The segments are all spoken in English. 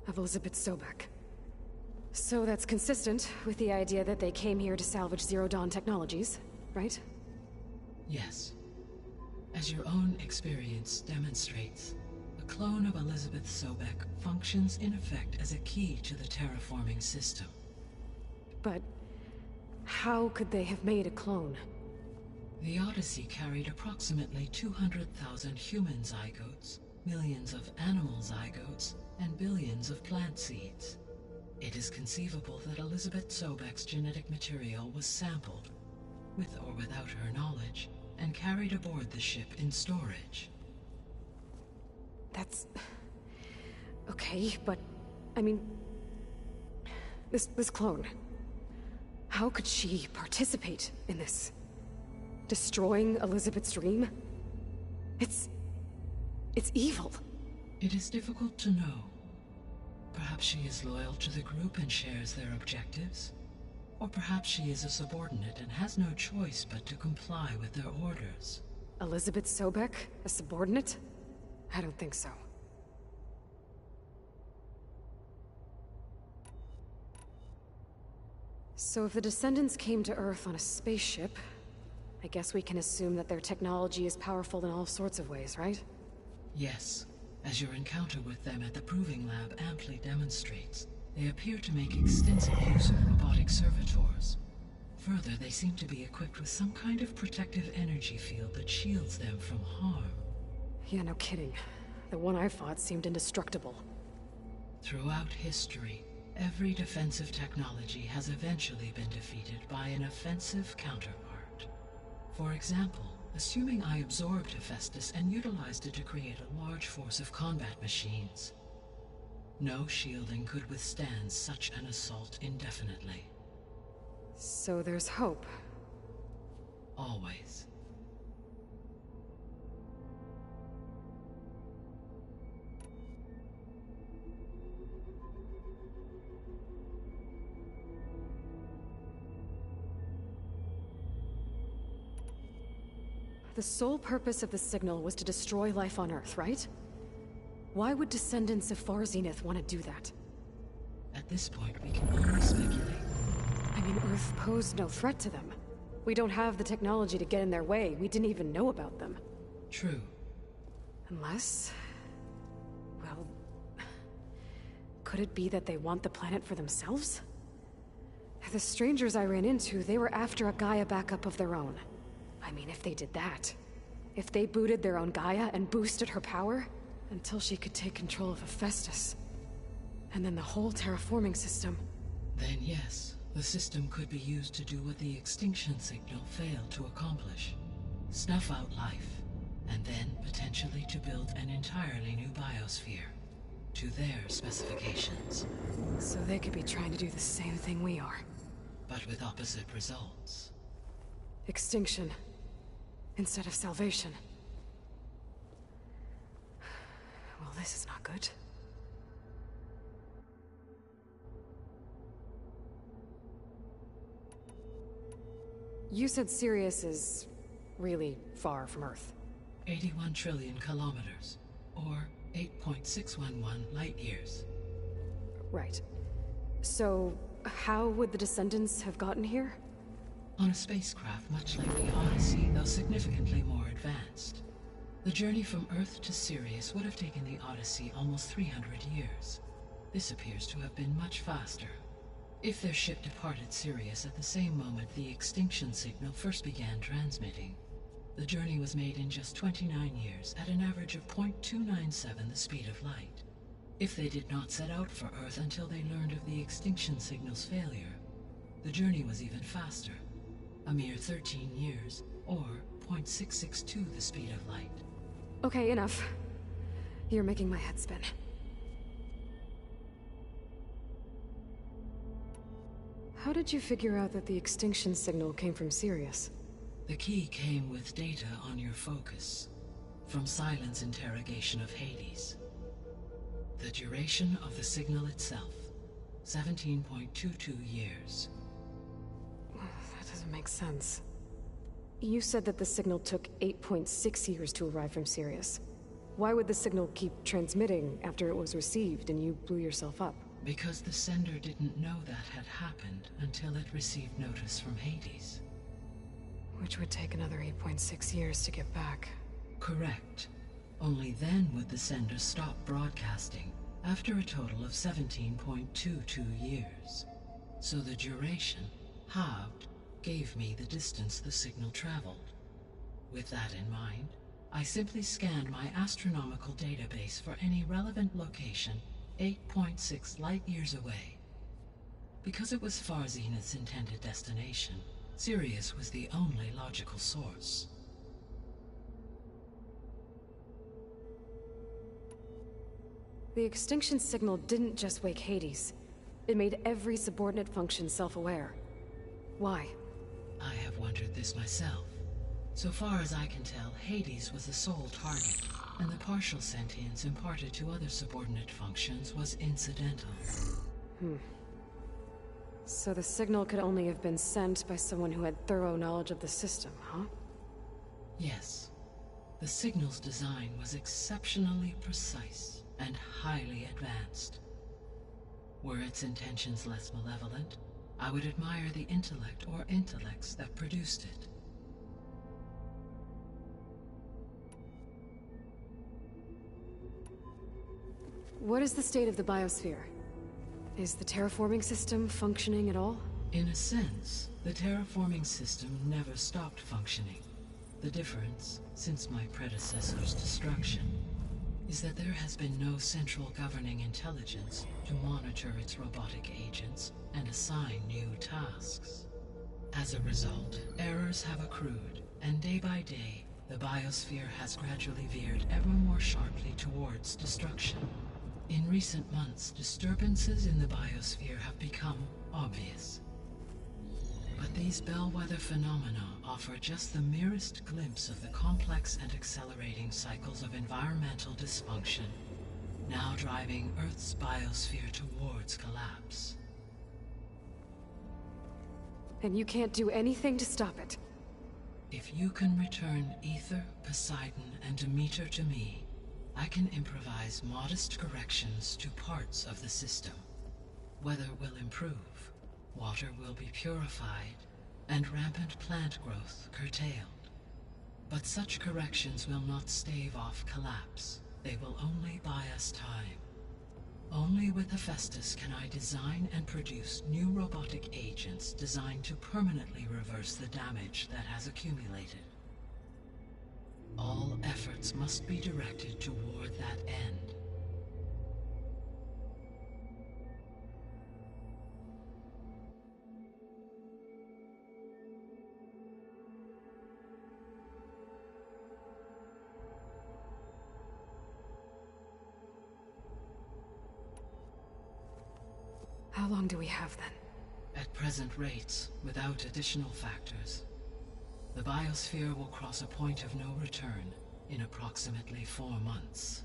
of Elizabeth Sobek. So that's consistent with the idea that they came here to salvage Zero Dawn technologies, right? Yes. As your own experience demonstrates, a clone of Elizabeth Sobek functions in effect as a key to the terraforming system. But how could they have made a clone? The Odyssey carried approximately 200,000 human zygotes, millions of animal zygotes, and billions of plant seeds. It is conceivable that Elizabeth Sobek's genetic material was sampled, with or without her knowledge, and carried aboard the ship in storage. That's... okay, but... I mean... This clone... How could she participate in this? Destroying Elizabeth's dream? It's evil. It is difficult to know. Perhaps she is loyal to the group and shares their objectives. Or perhaps she is a subordinate and has no choice but to comply with their orders. Elizabeth Sobek, a subordinate? I don't think so. So if the Descendants came to Earth on a spaceship, I guess we can assume that their technology is powerful in all sorts of ways, right? Yes, as your encounter with them at the Proving Lab amply demonstrates, they appear to make extensive use of robotic servitors. Further, they seem to be equipped with some kind of protective energy field that shields them from harm. Yeah, no kidding. The one I fought seemed indestructible. Throughout history, every defensive technology has eventually been defeated by an offensive counterpart. For example, assuming I absorbed Hephaestus and utilized it to create a large force of combat machines. No shielding could withstand such an assault indefinitely. So there's hope. Always. The sole purpose of the signal was to destroy life on Earth, right? Why would descendants of Far Zenith want to do that? At this point, we can only speculate. I mean, Earth posed no threat to them. We don't have the technology to get in their way. We didn't even know about them. True. Unless... well... could it be that they want the planet for themselves? The strangers I ran into, they were after a Gaia backup of their own. I mean, if they did that... if they booted their own Gaia and boosted her power... until she could take control of Hephaestus. And then the whole terraforming system... Then yes, the system could be used to do what the extinction signal failed to accomplish. Snuff out life, and then potentially to build an entirely new biosphere. To their specifications. So they could be trying to do the same thing we are. But with opposite results. Extinction. Instead of salvation. Well, this is not good. You said Sirius is really far from Earth. 81 trillion kilometers, or 8.611 light years. Right. So, how would the Descendants have gotten here? On a spacecraft much like the Odyssey, though significantly more advanced. The journey from Earth to Sirius would have taken the Odyssey almost 300 years. This appears to have been much faster. If their ship departed Sirius at the same moment the extinction signal first began transmitting, the journey was made in just 29 years at an average of 0.297 the speed of light. If they did not set out for Earth until they learned of the extinction signal's failure, the journey was even faster, a mere 13 years, or 0.662 the speed of light. Okay, enough. You're making my head spin. How did you figure out that the extinction signal came from Sirius? The key came with data on your focus, from Silent's interrogation of Hades. The duration of the signal itself, 17.22 years. That doesn't make sense. You said that the signal took 8.6 years to arrive from Sirius. Why would the signal keep transmitting after it was received and you blew yourself up? Because the sender didn't know that had happened until it received notice from Hades. Which would take another 8.6 years to get back. Correct. Only then would the sender stop broadcasting, after a total of 17.22 years. So the duration, halved, gave me the distance the signal traveled. With that in mind, I simply scanned my astronomical database for any relevant location 8.6 light-years away. Because it was Far Zenith's intended destination, Sirius was the only logical source. The extinction signal didn't just wake Hades. It made every subordinate function self-aware. Why? I have wondered this myself. So far as I can tell, Hades was the sole target, and the partial sentience imparted to other subordinate functions was incidental. So the signal could only have been sent by someone who had thorough knowledge of the system, huh? Yes. The signal's design was exceptionally precise and highly advanced. Were its intentions less malevolent, I would admire the intellect or intellects that produced it. What is the state of the biosphere? Is the terraforming system functioning at all? In a sense, the terraforming system never stopped functioning. The difference, since my predecessor's destruction, is that there has been no central governing intelligence to monitor its robotic agents and assign new tasks. As a result, errors have accrued, and day by day, the biosphere has gradually veered ever more sharply towards destruction. In recent months, disturbances in the biosphere have become obvious. But these bellwether phenomena offer just the merest glimpse of the complex and accelerating cycles of environmental dysfunction, now driving Earth's biosphere towards collapse. And you can't do anything to stop it? If you can return Ether, Poseidon, and Demeter to me, I can improvise modest corrections to parts of the system. Weather will improve, water will be purified, and rampant plant growth curtailed. But such corrections will not stave off collapse. They will only buy us time. Only with Hephaestus can I design and produce new robotic agents designed to permanently reverse the damage that has accumulated. All efforts must be directed toward that end. How long do we have then? At present rates, without additional factors, the biosphere will cross a point of no return in approximately 4 months.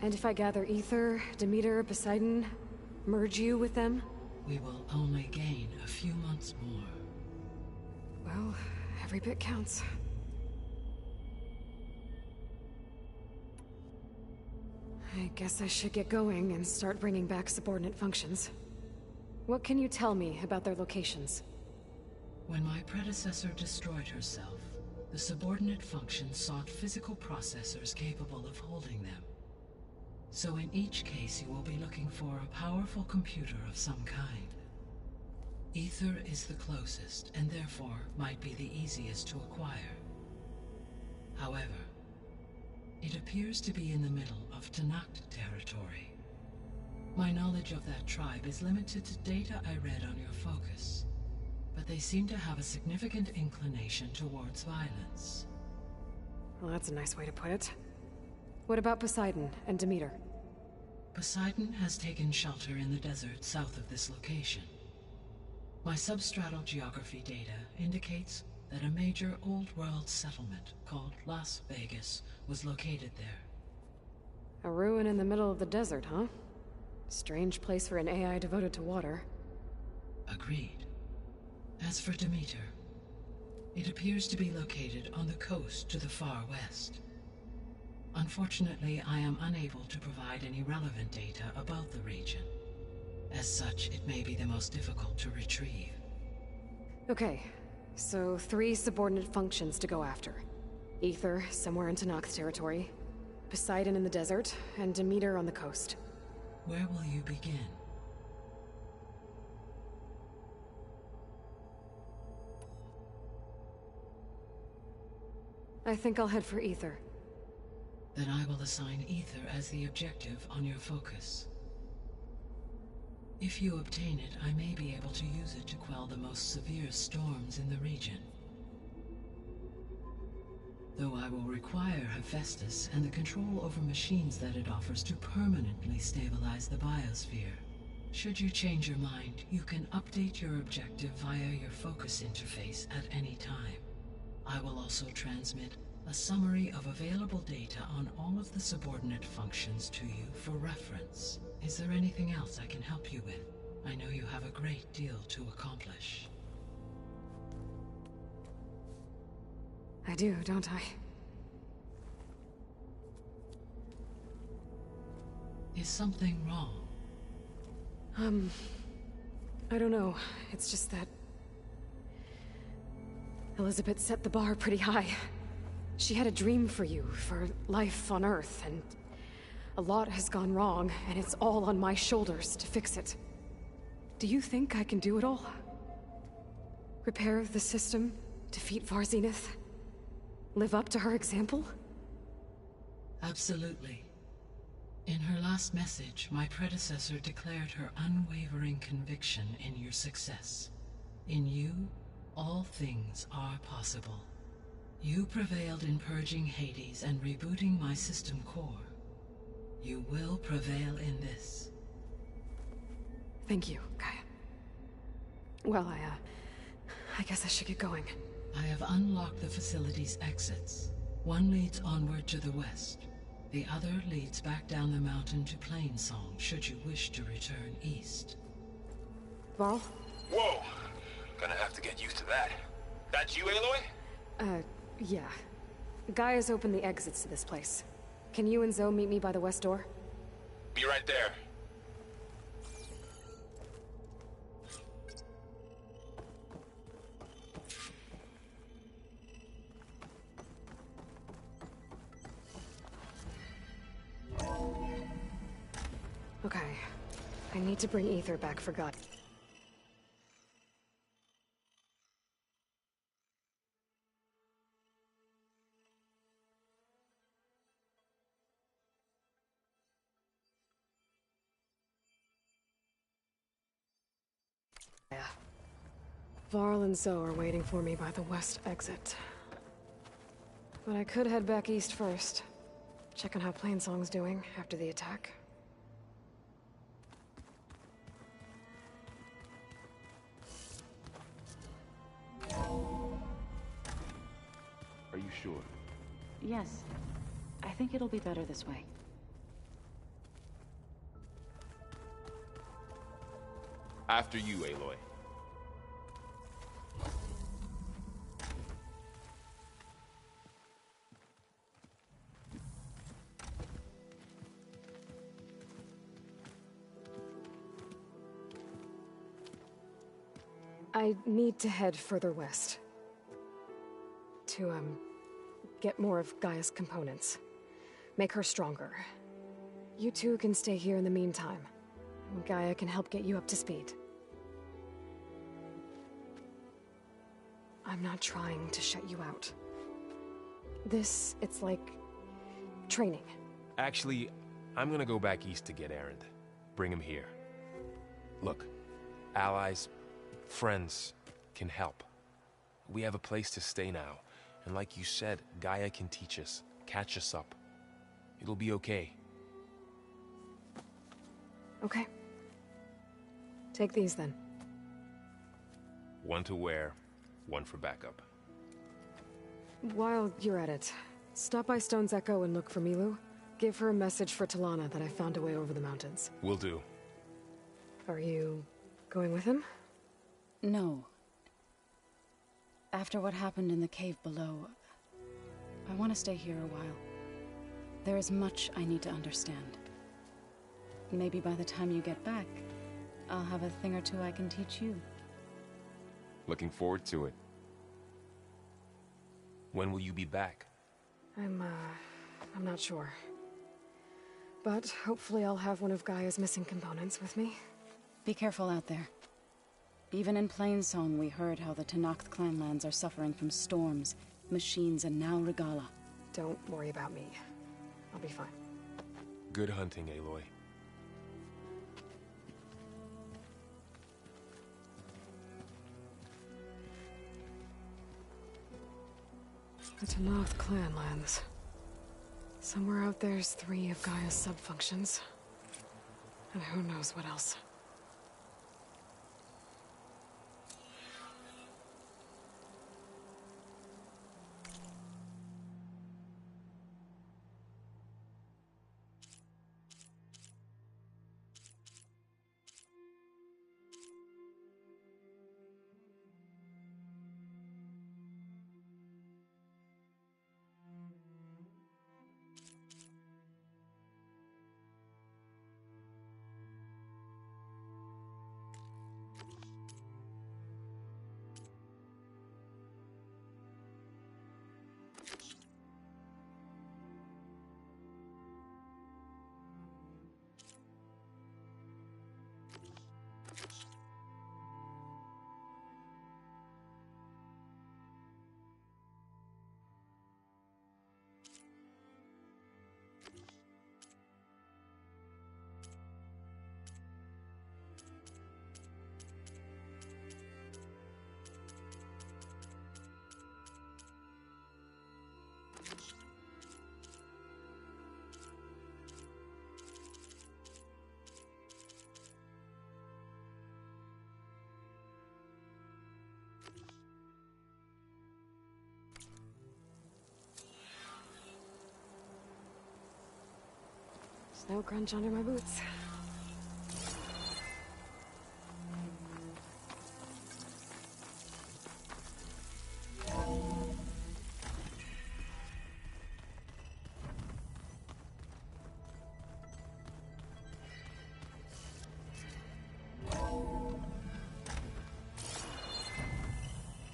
And if I gather Ether, Demeter, Poseidon, merge you with them? We will only gain a few months more. Well, every bit counts. I guess I should get going and start bringing back subordinate functions. What can you tell me about their locations? When my predecessor destroyed herself, the subordinate functions sought physical processors capable of holding them. So in each case you will be looking for a powerful computer of some kind. Ether is the closest, and therefore might be the easiest to acquire. However, it appears to be in the middle of Tanakh territory. My knowledge of that tribe is limited to data I read on your focus, but they seem to have a significant inclination towards violence. Well, that's a nice way to put it. What about Poseidon and Demeter? Poseidon has taken shelter in the desert south of this location. My substratal geography data indicates that a major old-world settlement called Las Vegas was located there. A ruin in the middle of the desert, huh? Strange place for an AI devoted to water. Agreed. As for Demeter, It appears to be located on the coast to the far west. Unfortunately, I am unable to provide any relevant data about the region. As such, it may be the most difficult to retrieve. Okay, so 3 subordinate functions to go after. Aether, somewhere in Tenakth's territory, Poseidon in the desert, and Demeter on the coast. Where will you begin? I think I'll head for Aether. Then I will assign Aether as the objective on your focus. If you obtain it, I may be able to use it to quell the most severe storms in the region. Though I will require Hephaestus and the control over machines that it offers to permanently stabilize the biosphere. Should you change your mind, you can update your objective via your focus interface at any time. I will also transmit a summary of available data on all of the subordinate functions to you for reference. Is there anything else I can help you with? I know you have a great deal to accomplish. I do, don't I? Is something wrong? I don't know. It's just that Elizabeth set the bar pretty high. She had a dream for you, for life on Earth, and a lot has gone wrong, and it's all on my shoulders to fix it. Do you think I can do it all? Repair the system, defeat Varzenith, live up to her example? Absolutely. In her last message, my predecessor declared her unwavering conviction in your success. In you, all things are possible. You prevailed in purging Hades and rebooting my system core. You will prevail in this. Thank you, Gaia. Well, I guess I should get going. I have unlocked the facility's exits. One leads onward to the west. The other leads back down the mountain to Plainsong, should you wish to return east. Varl? Whoa! Gonna have to get used to that. That's you, Aloy? Yeah. Gaia's opened the exits to this place. Can you and Zoe meet me by the west door? Be right there. Okay. I need to bring Aether back for God. Varl and Zoe are waiting for me by the west exit. But I could head back east first. Check on how Plainsong's doing after the attack. Are you sure? Yes. I think it'll be better this way. After you, Aloy. I need to head further west. To, get more of Gaia's components. Make her stronger. You two can stay here in the meantime. Gaia can help get you up to speed. I'm not trying to shut you out. It's like training. Actually, I'm gonna go back east to get Erend. Bring him here. Look, allies, friends can help. We have a place to stay now. And like you said, Gaia can teach us, catch us up. It'll be okay. Okay. Take these then. One to wear, one for backup. While you're at it, stop by Stone's Echo and look for Milu. Give her a message for Talana that I found a way over the mountains. Will do. Are you going with him? No. After what happened in the cave below, I want to stay here a while. There is much I need to understand. Maybe by the time you get back, I'll have a thing or two I can teach you. Looking forward to it. When will you be back? I'm not sure. But hopefully I'll have one of Gaia's missing components with me. Be careful out there. Even in Plainsong, we heard how the Tenakth clanlands are suffering from storms, machines, and now Regala. Don't worry about me. I'll be fine. Good hunting, Aloy. The Tenakth clanlands. Somewhere out there's 3 of Gaia's subfunctions. And who knows what else. Snow crunch under my boots.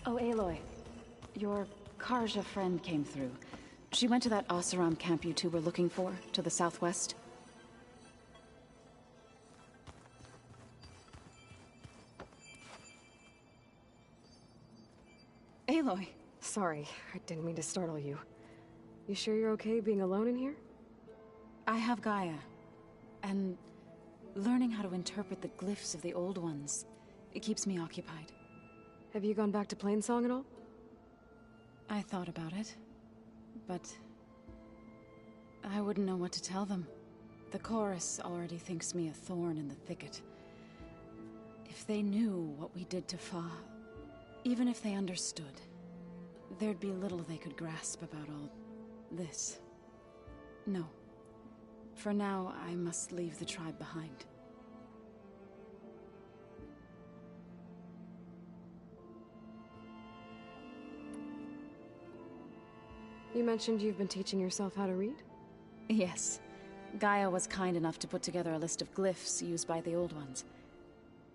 Oh, Aloy. Your Karja friend came through. She went to that Oseram camp you two were looking for, to the southwest. Aloy. Sorry, I didn't mean to startle you. You sure you're okay being alone in here? I have Gaia. And learning how to interpret the glyphs of the old ones, it keeps me occupied. Have you gone back to Plainsong at all? I thought about it, but I wouldn't know what to tell them. The chorus already thinks me a thorn in the thicket. If they knew what we did to Fa, even if they understood, there'd be little they could grasp about all this. No. For now, I must leave the tribe behind. You mentioned you've been teaching yourself how to read? Yes. Gaia was kind enough to put together a list of glyphs used by the old ones.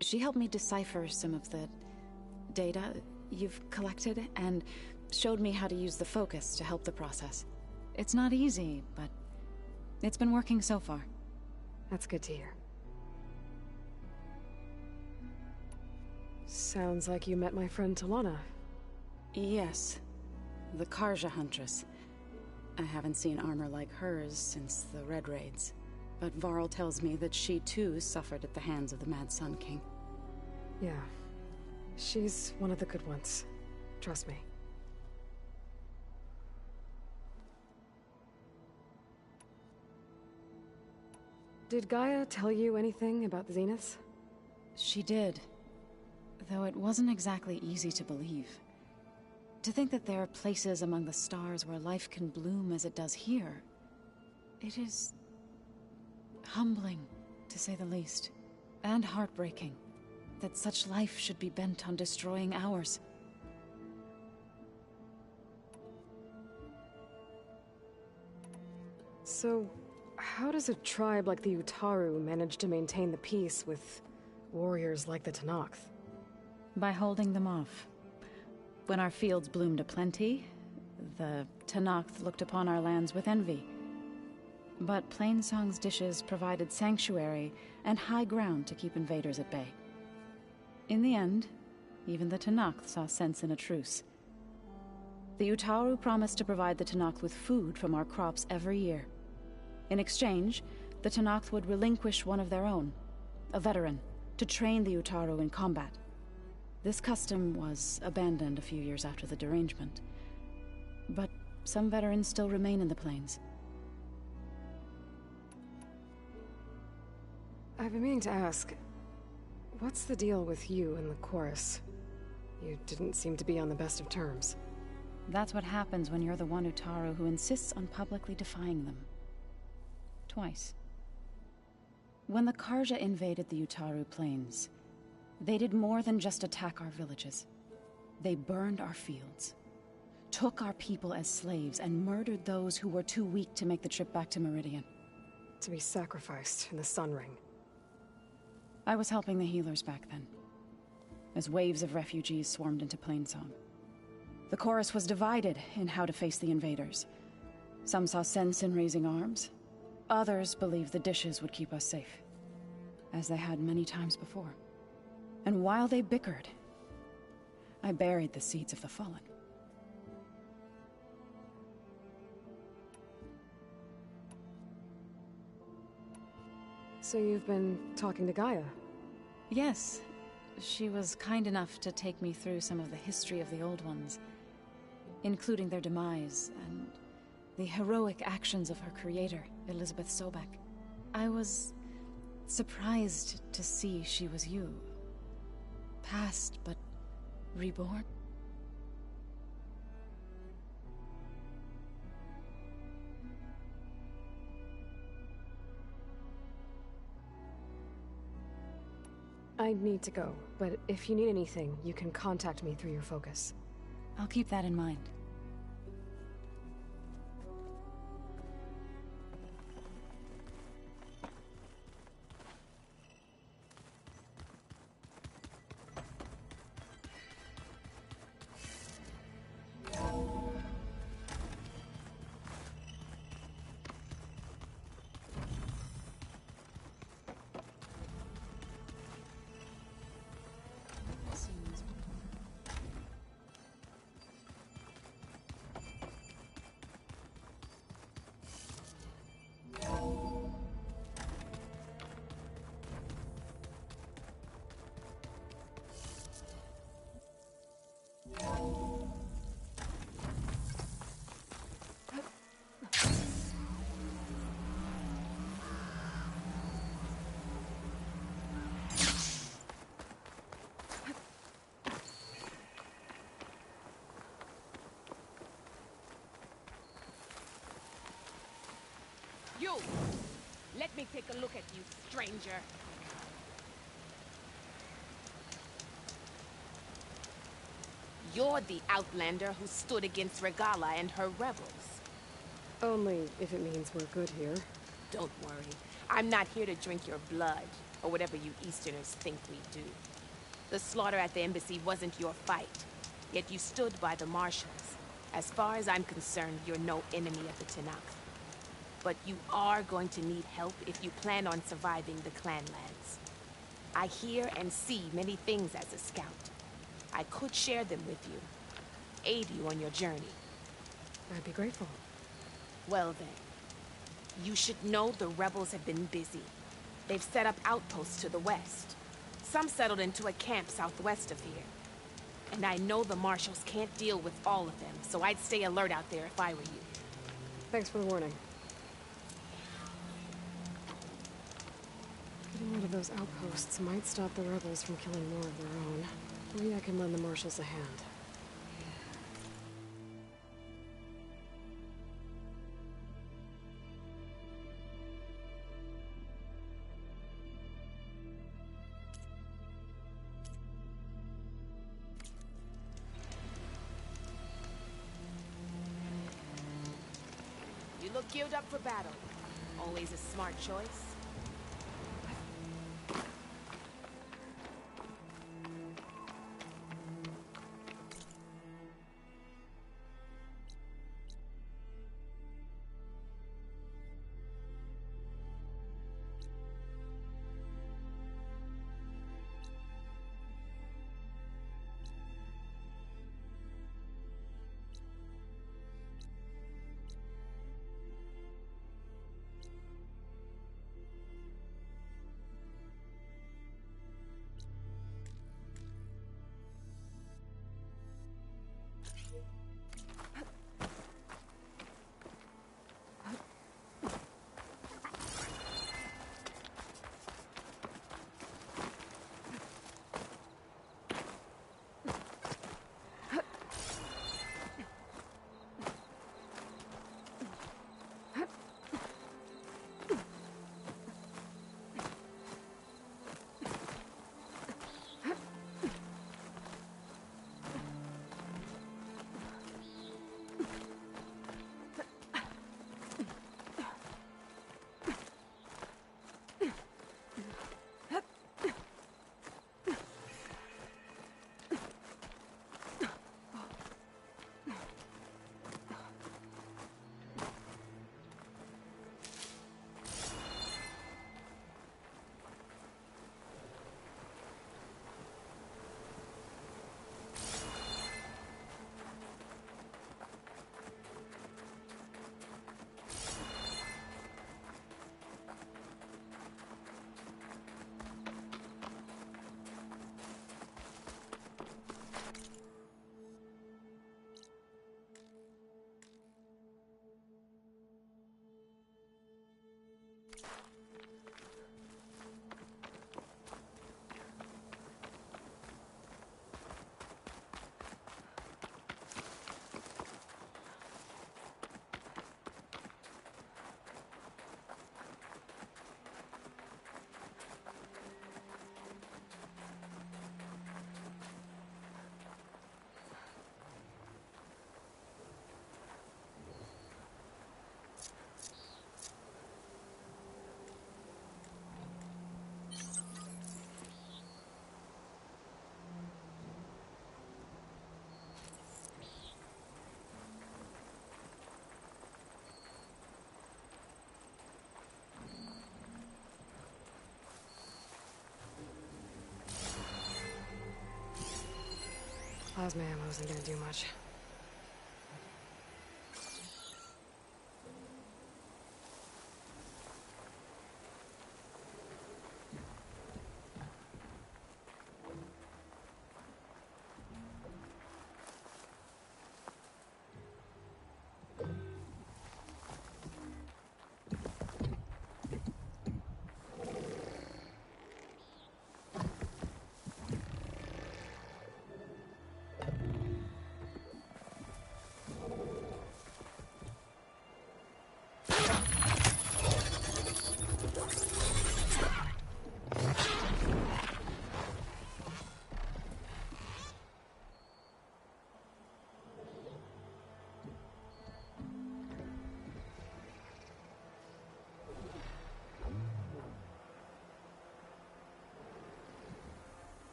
She helped me decipher some of the data you've collected, and showed me how to use the focus to help the process. It's not easy, but it's been working so far. That's good to hear. Sounds like you met my friend Talana. Yes. The Karja Huntress. I haven't seen armor like hers since the Red Raids, but Varl tells me that she too suffered at the hands of the Mad Sun King. Yeah. She's one of the good ones. Trust me. Did Gaia tell you anything about the Zeniths? She did. Though it wasn't exactly easy to believe. To think that there are places among the stars where life can bloom as it does here. It is humbling, to say the least. And heartbreaking. That such life should be bent on destroying ours. So, how does a tribe like the Utaru manage to maintain the peace with warriors like the Tenakth? By holding them off. When our fields bloomed aplenty, the Tenakth looked upon our lands with envy. But Plainsong's dishes provided sanctuary and high ground to keep invaders at bay. In the end, even the Tenakth saw sense in a truce. The Utaru promised to provide the Tenakth with food from our crops every year. In exchange, the Tenakth would relinquish one of their own, a veteran, to train the Utaru in combat. This custom was abandoned a few years after the derangement. But some veterans still remain in the plains. I've been meaning to ask, what's the deal with you and the chorus? You didn't seem to be on the best of terms. That's what happens when you're the one Utaru who insists on publicly defying them. Twice. When the Karja invaded the Utaru plains, they did more than just attack our villages. They burned our fields, took our people as slaves, and murdered those who were too weak to make the trip back to Meridian. To be sacrificed in the Sun Ring. I was helping the healers back then, as waves of refugees swarmed into Plainsong. The chorus was divided in how to face the invaders. Some saw sense in raising arms. Others believed the dishes would keep us safe, as they had many times before. And while they bickered, I buried the seeds of the fallen. So you've been talking to Gaia? Yes. She was kind enough to take me through some of the history of the Old Ones, including their demise and the heroic actions of her creator, Elizabeth Sobek. I was surprised to see she was you. Past, but reborn. I need to go, but if you need anything, you can contact me through your focus. I'll keep that in mind. You! Let me take a look at you, stranger. You're the outlander who stood against Regala and her rebels. Only if it means we're good here. Don't worry. I'm not here to drink your blood, or whatever you Easterners think we do. The slaughter at the embassy wasn't your fight, yet you stood by the marshals. As far as I'm concerned, you're no enemy of the Tenakth. But you are going to need help if you plan on surviving the clanlands. I hear and see many things as a scout. I could share them with you, aid you on your journey. I'd be grateful. Well then, you should know the rebels have been busy. They've set up outposts to the west. Some settled into a camp southwest of here. And I know the marshals can't deal with all of them, so I'd stay alert out there if I were you. Thanks for the warning. Getting rid of those outposts might stop the rebels from killing more of their own. Maybe I can lend the marshals a hand. look geared up for battle. Always a smart choice. Plasma ammo isn't gonna do much.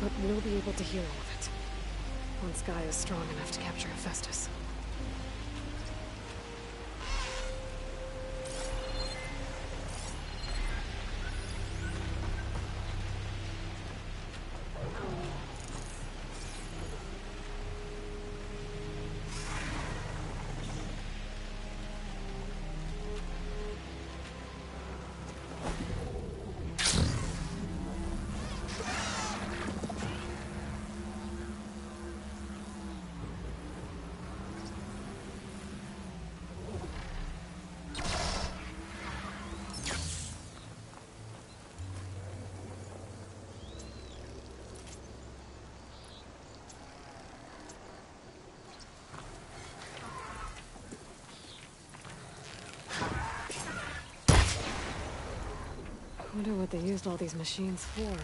But we'll be able to hear all of it. Once Gaia is strong enough to capture Hephaestus. Wonder what they used all these machines for.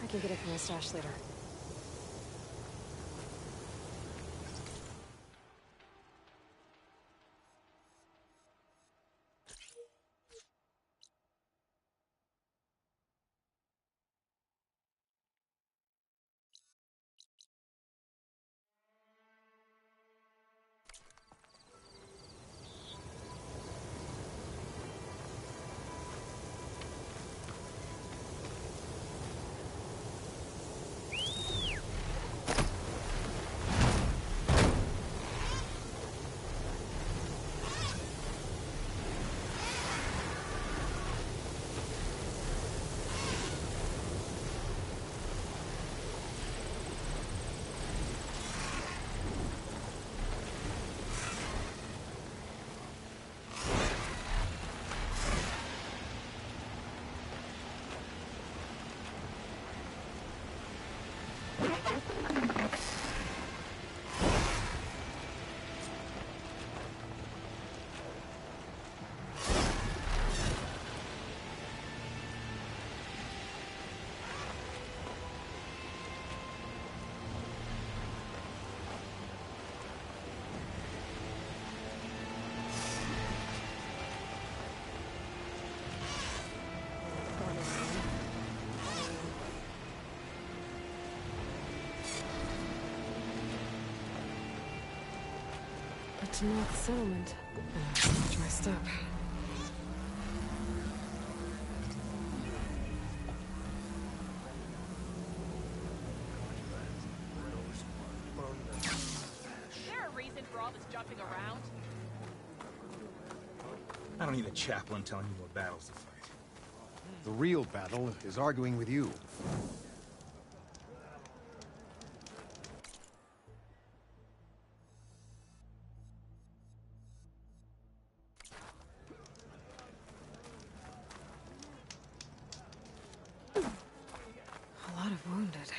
I can get it from my stash later. To North Settlement. Watch my step. Is there a reason for all this jumping around? I don't need a chaplain telling me what battles to fight. The real battle is arguing with you. A lot of wounded.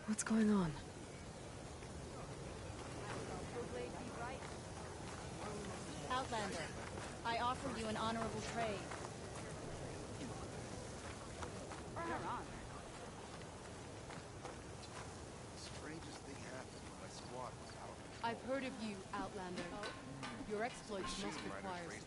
What's going on? Outlander, I offer you an honorable trade. Strangest thing happened when my squad was out. I've heard of you, Outlander. Your exploits must require...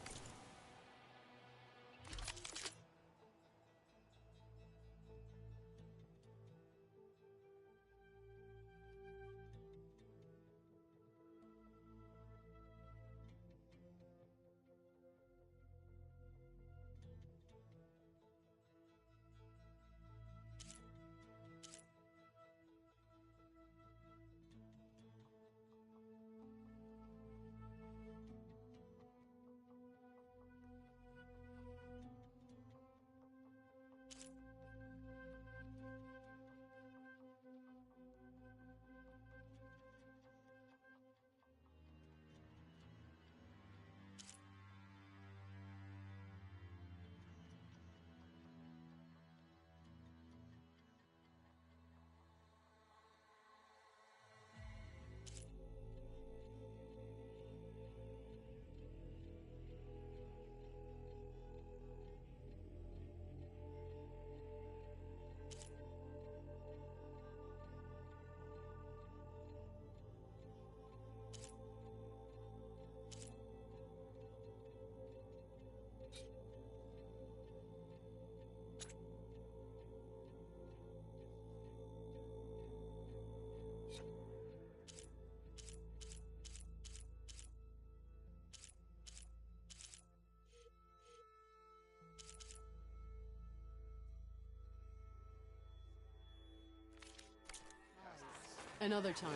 Another time.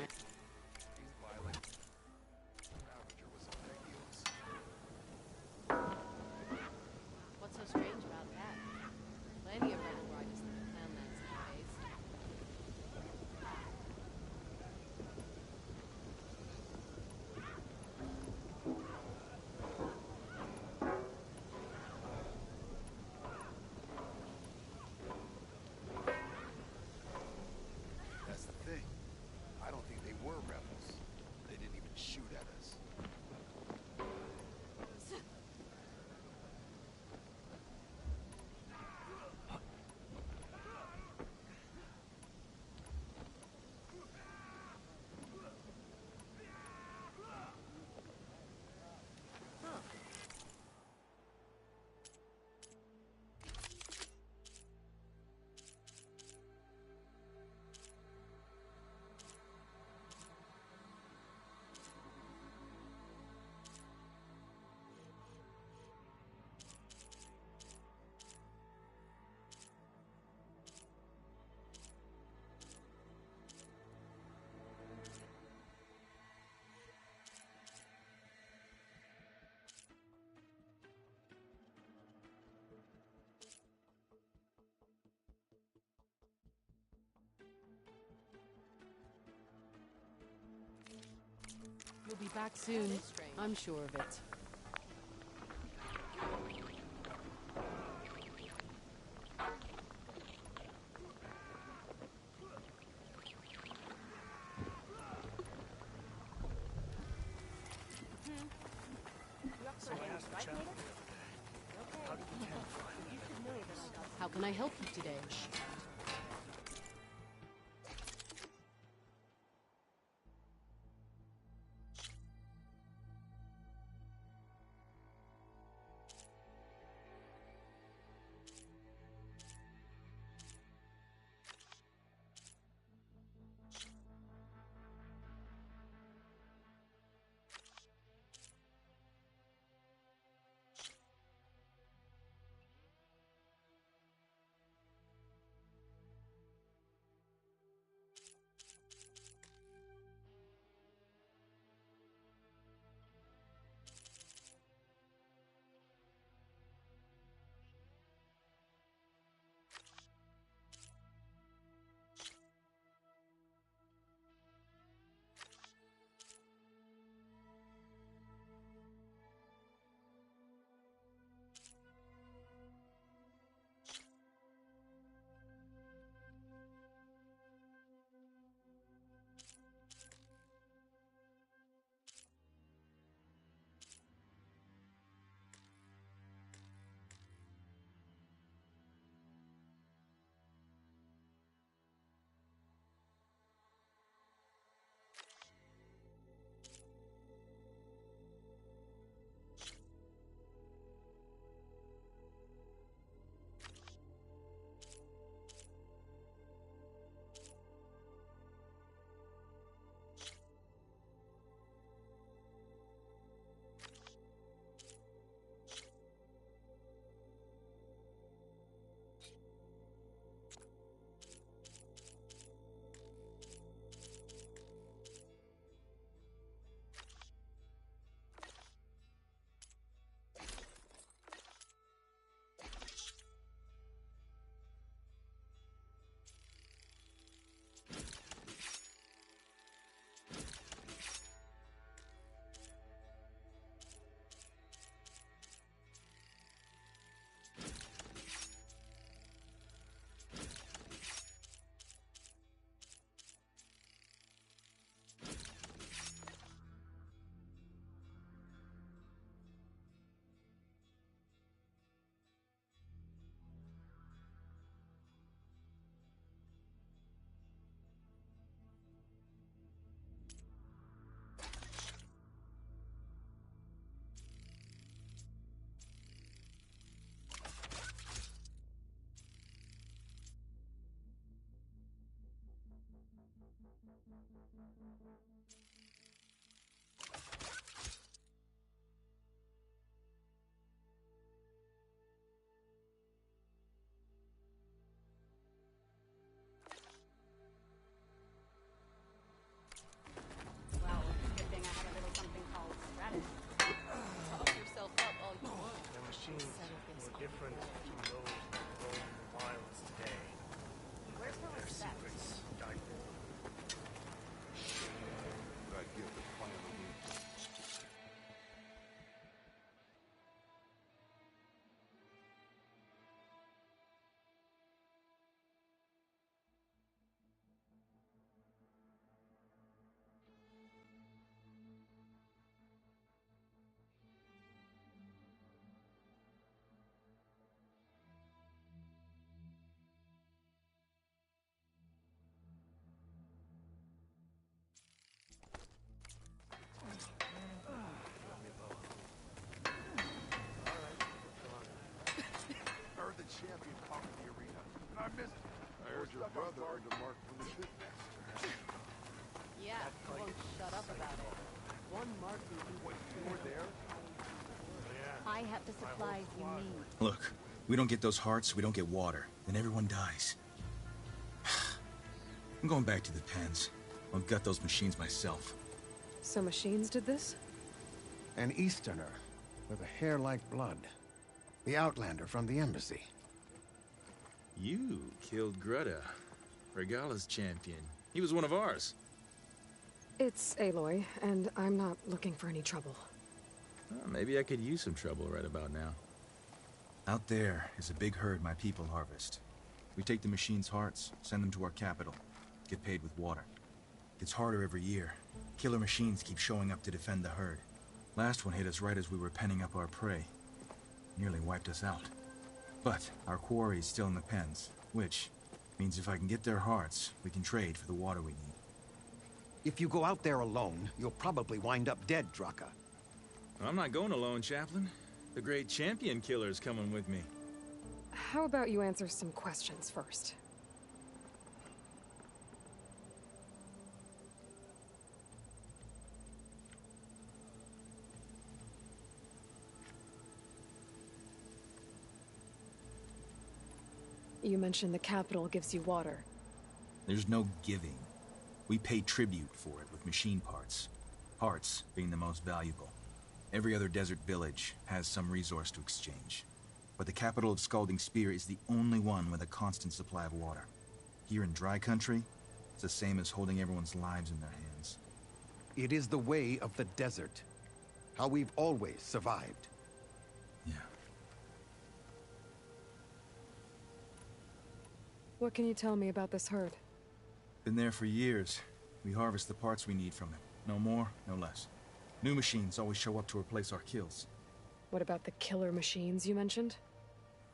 These violent Ravager was on their heels. What's so strange about that? Plenty of rebel riders in the clanlands nowadays. That's the thing. I don't think they were rebels. They didn't even shoot at us. You'll be back soon. I'm sure of it. How can I help you today? brother earned a mark from the pitmaster. Yeah, he won't shut up about it. One mark will be what you were there. I have the supplies you need. Look, we don't get those hearts, we don't get water, then everyone dies. I'm going back to the pens. I'll gut those machines myself. So machines did this? An Easterner with a hair like blood. The Outlander from the embassy. You killed Greta, Regala's champion. He was one of ours. It's Aloy, and I'm not looking for any trouble. Maybe I could use some trouble right about now. Out there is a big herd my people harvest. We take the machines' hearts, send them to our capital, get paid with water. It's harder every year. Killer machines keep showing up to defend the herd. Last one hit us right as we were penning up our prey. Nearly wiped us out. But our quarry is still in the pens, which means if I can get their hearts, we can trade for the water we need. If you go out there alone, you'll probably wind up dead, Draka. I'm not going alone, Chaplain. The great champion killer's coming with me. How about you answer some questions first? You mentioned the capital gives you water. There's no giving. We pay tribute for it with machine parts. Parts being the most valuable. Every other desert village has some resource to exchange. But the capital of Scalding Spear is the only one with a constant supply of water. Here in dry country, it's the same as holding everyone's lives in their hands. It is the way of the desert. How we've always survived. Yeah. What can you tell me about this herd? Been there for years. We harvest the parts we need from it. No more, no less. New machines always show up to replace our kills. What about the killer machines you mentioned?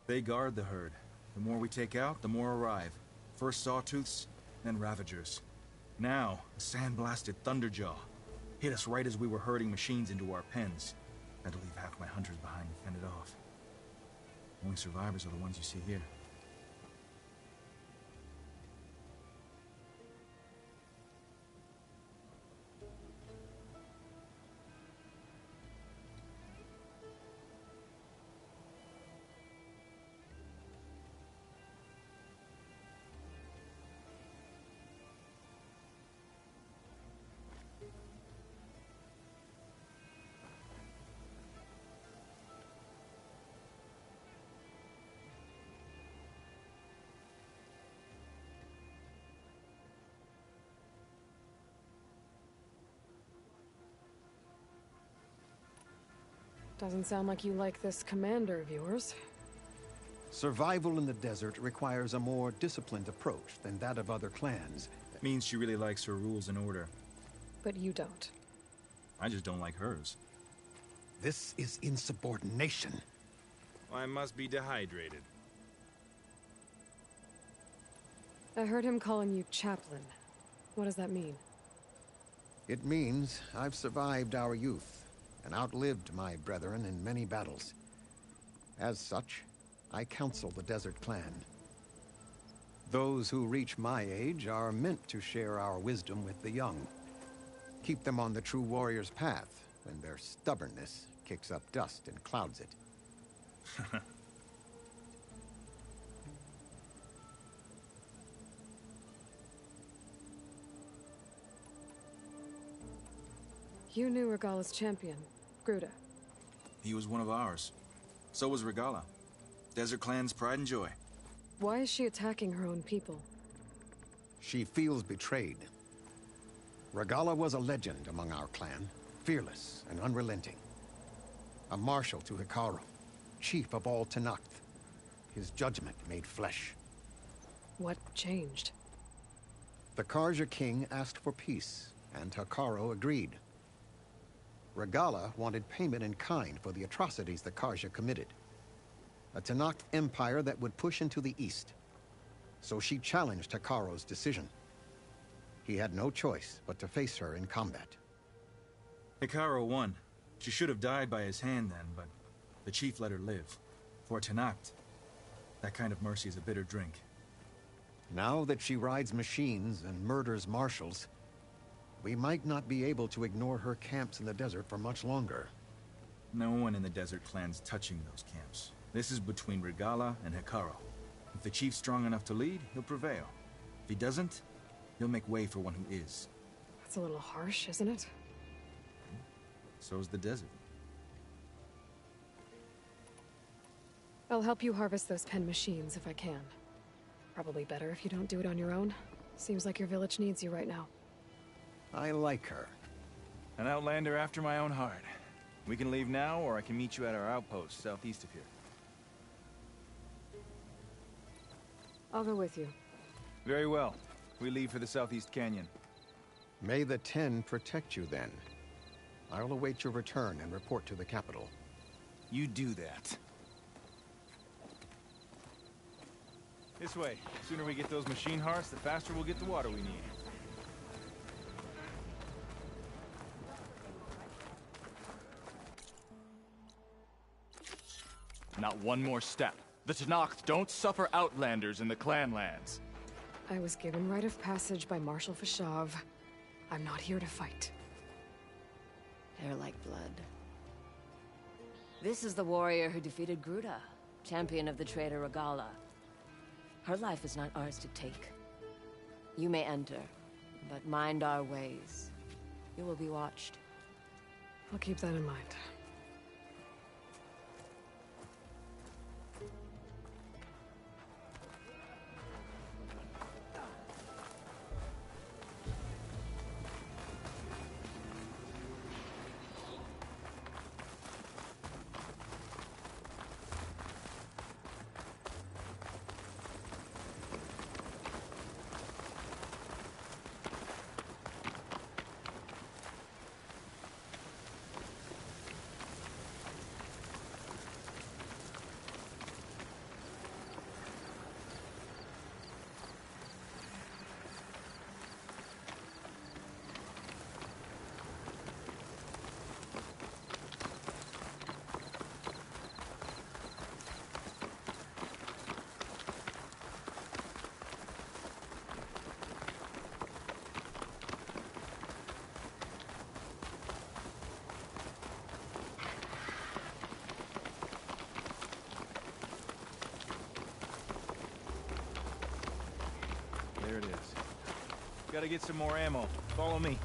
They guard the herd. The more we take out, the more arrive. First Sawtooths, then Ravagers. Now, a sand-blasted Thunderjaw. Hit us right as we were herding machines into our pens. Had to leave half my hunters behind to fend it off. Only survivors are the ones you see here. Doesn't sound like you like this commander of yours. Survival in the desert requires a more disciplined approach than that of other clans. Means she really likes her rules and order. But you don't. I just don't like hers. This is insubordination. I must be dehydrated. I heard him calling you Chaplain. What does that mean? It means I've survived our youth and outlived my brethren in many battles. As such, I counsel the Desert Clan. Those who reach my age are meant to share our wisdom with the young. Keep them on the true warrior's path when their stubbornness kicks up dust and clouds it. You knew Regala's champion, Gruda. He was one of ours. So was Regala. Desert Clan's pride and joy. Why is she attacking her own people? She feels betrayed. Regala was a legend among our clan, fearless and unrelenting. A marshal to Hikaru, chief of all Tenakth. His judgment made flesh. What changed? The Karja king asked for peace, and Hikaru agreed. Regala wanted payment in kind for the atrocities the Karja committed. A Tenakth empire that would push into the east. So she challenged Hikaru's decision. He had no choice but to face her in combat. Hikaru won. She should have died by his hand then, but the chief let her live. For Tenakth, that kind of mercy is a bitter drink. Now that she rides machines and murders marshals, we might not be able to ignore her camps in the desert for much longer. No one in the desert plan's touching those camps. This is between Regala and Hikaru. If the chief's strong enough to lead, he'll prevail. If he doesn't, he'll make way for one who is. That's a little harsh, isn't it? So's the desert. I'll help you harvest those pen machines if I can. Probably better if you don't do it on your own. Seems like your village needs you right now. I like her. An outlander after my own heart. We can leave now, or I can meet you at our outpost southeast of here. I'll go with you. Very well. We leave for the southeast canyon. May the 10 protect you then. I'll await your return and report to the capital. You do that. This way. The sooner we get those machine hearts, the faster we'll get the water we need. Not one more step. The Tenakth don't suffer outlanders in the clanlands. I was given rite of passage by Marshal Fashav. I'm not here to fight. They're like blood. This is the warrior who defeated Gruda, champion of the traitor Regala. Her life is not ours to take. You may enter, but mind our ways. You will be watched. I'll keep that in mind. There it is. Gotta get some more ammo. Follow me.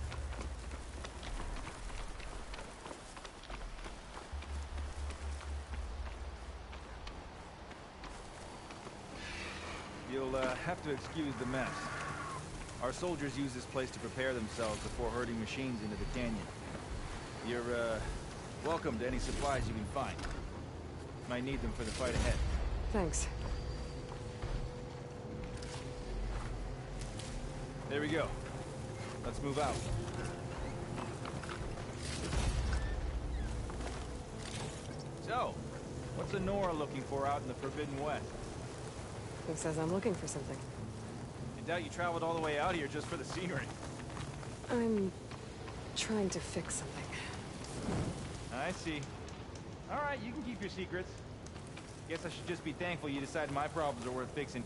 You'll have to excuse the mess. Our soldiers use this place to prepare themselves before herding machines into the canyon. You're welcome to any supplies you can find. Might need them for the fight ahead. Thanks. There we go. Let's move out. So, what's Honora looking for out in the Forbidden West? Who says I'm looking for something? I doubt you traveled all the way out here just for the scenery. I'm trying to fix something. I see. All right, you can keep your secrets. Guess I should just be thankful you decided my problems are worth fixing.